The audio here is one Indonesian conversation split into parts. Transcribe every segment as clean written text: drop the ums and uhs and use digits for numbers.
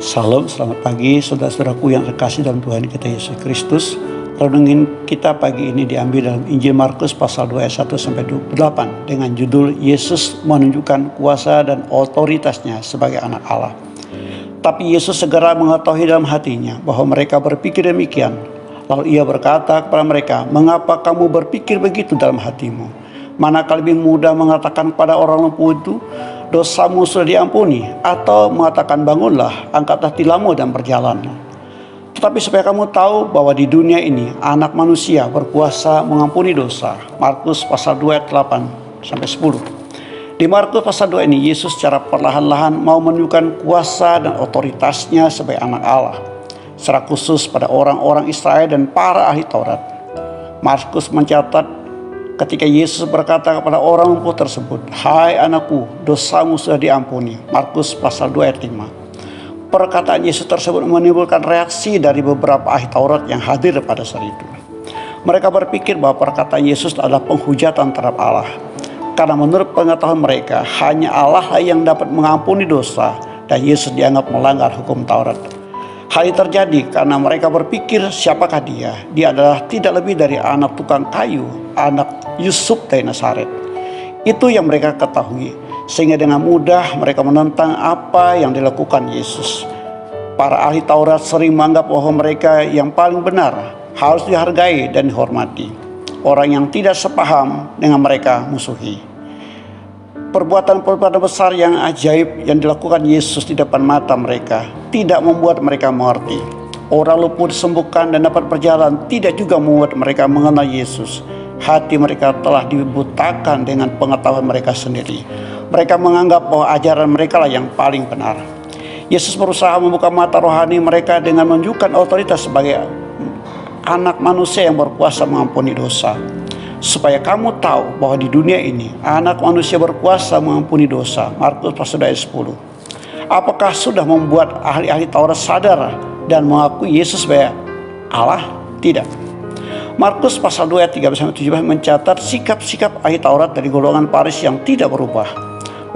Salam, selamat pagi saudara-saudaraku yang terkasih dalam Tuhan kita Yesus Kristus. Renungan kita pagi ini diambil dalam Injil Markus pasal 2 ayat 1 sampai 28 dengan judul Yesus menunjukkan kuasa dan otoritasnya sebagai anak Allah. Tapi Yesus segera mengetahui dalam hatinya bahwa mereka berpikir demikian. Lalu ia berkata kepada mereka, "Mengapa kamu berpikir begitu dalam hatimu? Manakah lebih mudah mengatakan pada orang lumpuh itu, dosamu sudah diampuni, atau mengatakan bangunlah, angkatlah tilammu dan berjalan? Tetapi supaya kamu tahu bahwa di dunia ini anak manusia berkuasa mengampuni dosa." Markus pasal 2 ayat 8 sampai 10. Di Markus pasal 2 ini Yesus secara perlahan-lahan mau menunjukkan kuasa dan otoritasnya sebagai anak Allah, secara khusus pada orang-orang Israel dan para ahli Taurat. Markus mencatat ketika Yesus berkata kepada orang lumpuh tersebut, "Hai anakku, dosamu sudah diampuni." Markus pasal 2 ayat 5. Perkataan Yesus tersebut menimbulkan reaksi dari beberapa ahli Taurat yang hadir pada saat itu. Mereka berpikir bahwa perkataan Yesus adalah penghujatan terhadap Allah, karena menurut pengetahuan mereka hanya Allah yang dapat mengampuni dosa dan Yesus dianggap melanggar hukum Taurat. Hal ini terjadi karena mereka berpikir siapakah dia? Dia adalah tidak lebih dari anak tukang kayu, anak Yusuf dari Nazaret. Itu yang mereka ketahui, sehingga dengan mudah mereka menentang apa yang dilakukan Yesus. Para ahli Taurat sering menganggap bahwa mereka yang paling benar, harus dihargai dan dihormati. Orang yang tidak sepaham dengan mereka musuhi. Perbuatan-perbuatan besar yang ajaib yang dilakukan Yesus di depan mata mereka tidak membuat mereka mengerti. Orang lumpuh disembuhkan dan dapat berjalan tidak juga membuat mereka mengenal Yesus. Hati mereka telah dibutakan dengan pengetahuan mereka sendiri. Mereka menganggap bahwa ajaran mereka lah yang paling benar. Yesus berusaha membuka mata rohani mereka dengan menunjukkan otoritas sebagai anak manusia yang berkuasa mengampuni dosa. Supaya kamu tahu bahwa di dunia ini anak manusia berkuasa mengampuni dosa. Markus pasal 2 ayat 10. Apakah sudah membuat ahli-ahli Taurat sadar dan mengakui Yesus sebagai Allah? Tidak. Markus pasal 2 ayat 13-17 mencatat sikap-sikap ahli Taurat dari golongan Farisi yang tidak berubah.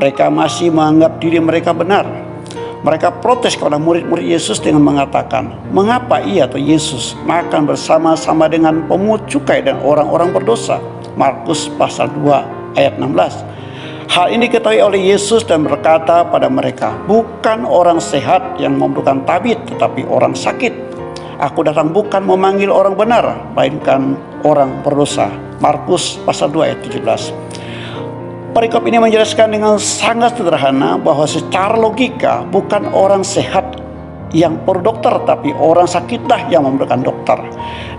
Mereka masih menganggap diri mereka benar. Mereka protes kepada murid-murid Yesus dengan mengatakan, "Mengapa ia atau Yesus makan bersama-sama dengan pemungut cukai dan orang-orang berdosa?" Markus pasal 2 ayat 16. Hal ini diketahui oleh Yesus dan berkata pada mereka, "Bukan orang sehat yang memerlukan tabib, tetapi orang sakit. Aku datang bukan memanggil orang benar, melainkan orang berdosa." Markus pasal 2 ayat 17. Perikop ini menjelaskan dengan sangat sederhana bahwa secara logika bukan orang sehat yang perlu dokter, tapi orang sakitlah yang memerlukan dokter.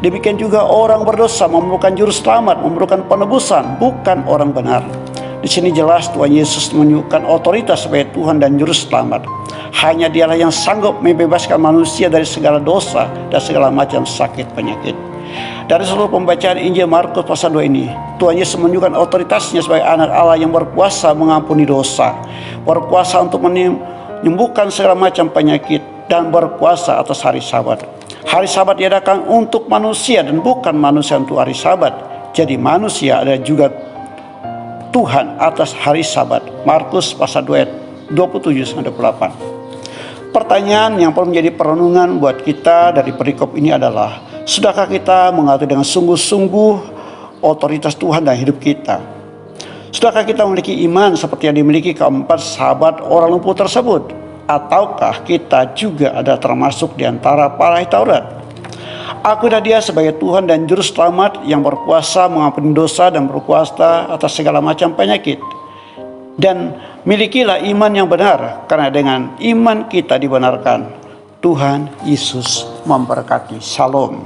Demikian juga orang berdosa memerlukan juru selamat, memerlukan penebusan, bukan orang benar. Di sini jelas Tuhan Yesus menunjukkan otoritas sebagai Tuhan dan juru selamat. Hanya Dialah yang sanggup membebaskan manusia dari segala dosa dan segala macam sakit penyakit. Dari seluruh pembacaan Injil Markus pasal 2 ini, Tuhan Yesus menunjukkan otoritasnya sebagai anak Allah yang berkuasa mengampuni dosa, berkuasa untuk menyembuhkan segala macam penyakit, dan berkuasa atas hari Sabat. Hari Sabat diadakan untuk manusia dan bukan manusia untuk hari Sabat. Jadi manusia adalah juga Tuhan atas hari Sabat. Markus pasal 2 ayat 27-28. Pertanyaan yang perlu menjadi perenungan buat kita dari perikop ini adalah, sudahkah kita mengerti dengan sungguh-sungguh otoritas Tuhan dalam hidup kita? Sudahkah kita memiliki iman seperti yang dimiliki keempat sahabat orang lumpuh tersebut? Ataukah kita juga ada termasuk di antara para ahli Taurat? Akuilah Dia sebagai Tuhan dan Juru Selamat yang berkuasa mengampuni dosa dan berkuasa atas segala macam penyakit. Dan milikilah iman yang benar, karena dengan iman kita dibenarkan. Tuhan Yesus memberkati. Shalom.